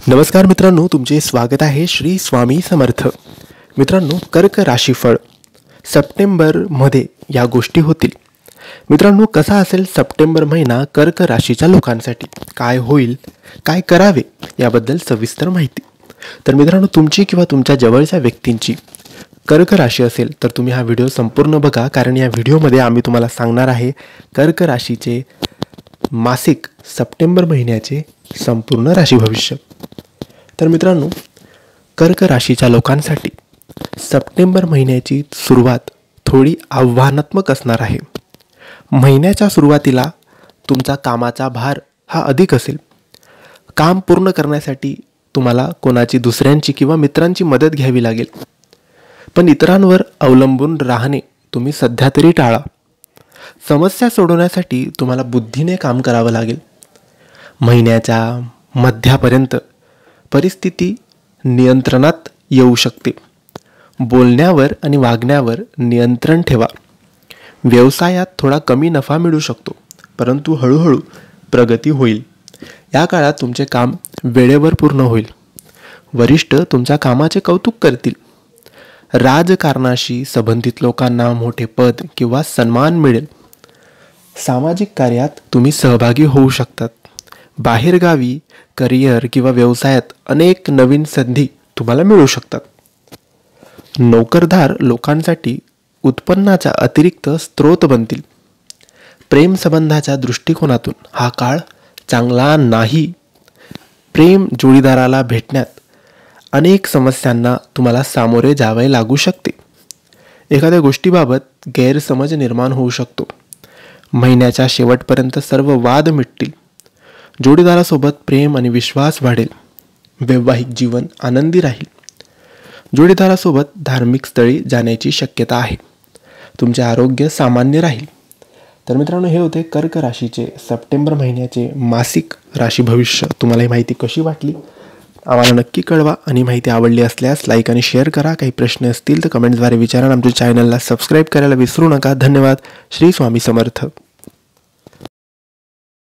नमस्कार मित्रांनो, तुमचे स्वागत आहे श्री स्वामी समर्थ. मित्रांनो, कर्क राशीफळ सप्टेंबरमध्ये या गोष्टी होतील. मित्रांनो, कसा असेल सप्टेंबर महिना कर्क राशीच्या लोकांसाठी? काय होईल, काय करावे याबद्दल सविस्तर माहिती. तर मित्रांनो, तुमची किंवा तुमच्या जवळच्या व्यक्तींची कर्क राशी असेल तर तुम्ही हा व्हिडिओ संपूर्ण बघा, कारण या व्हिडिओमध्ये आम्ही तुम्हाला सांगणार आहे कर्क राशीचे मासिक सप्टेंबर महिन्याचे संपूर्ण राशी भविष्य. तर मित्रांनो, कर्क राशीच्या लोकांसाठी सप्टेंबर महिन्याची सुरुवात थोडी आव्हानात्मक असणार आहे. महिन्याच्या सुरुवातीला तुमचा कामाचा भार हा अधिक असेल. काम पूर्ण करण्यासाठी तुम्हाला कोणाची दुसऱ्यांची किंवा मित्रांची मदत घ्यावी लागेल. पण इतरांवर अवलंबून राहणे तुम्ही सध्या तरी टाळा. समस्या सोडवण्यासाठी तुम्हाला बुद्धीने काम करावं लागेल. महिन्याच्या मध्यापर्यंत परिस्थिती नियंत्रणात येऊ शकते. बोलण्यावर आणि वागण्यावर नियंत्रण ठेवा. व्यवसायात थोडा कमी नफा मिळू शकतो, परंतु हळूहळू प्रगती होईल. या काळात तुमचे काम वेळेवर पूर्ण होईल. वरिष्ठ तुमच्या कामाचे कौतुक करतील. राजकारणाशी संबंधित लोकांना मोठे पद किंवा सन्मान मिळेल. सामाजिक कार्यात तुम्ही सहभागी होऊ शकतात. बाहेरगावी करिअर किंवा व्यवसायात अनेक नवीन संधी तुम्हाला मिळू शकतात. नोकरदार लोकांसाठी उत्पन्नाचा अतिरिक्त स्रोत बनतील. प्रेमसंबंधाच्या दृष्टिकोनातून हा काळ चांगला नाही. प्रेम जोडीदाराला भेटण्यात अनेक समस्यांना तुम्हाला सामोरे जावे लागू शकते. एखाद्या गोष्टीबाबत गैरसमज निर्माण होऊ शकतो. महिन्याच्या शेवटपर्यंत सर्व वाद मिटतील. जोडीदारासोबत प्रेम आणि विश्वास वाढेल. वैवाहिक जीवन आनंदी राहील. जोडीदारासोबत धार्मिक स्थळी जाण्याची शक्यता आहे. तुमचे आरोग्य सामान्य राहील. तर मित्रांनो, हे होते कर्क राशीचे सप्टेंबर महिन्याचे मासिक राशी भविष्य. तुम्हाला ही माहिती कशी वाटली आम्हाला नक्की कळवा, आणि माहिती आवडली असल्यास लाईक आणि शेअर करा. काही प्रश्न असतील तर कमेंट्सद्वारे विचारा. आमच्या चॅनलला सबस्क्राईब करायला विसरू नका. धन्यवाद. श्री स्वामी समर्थ.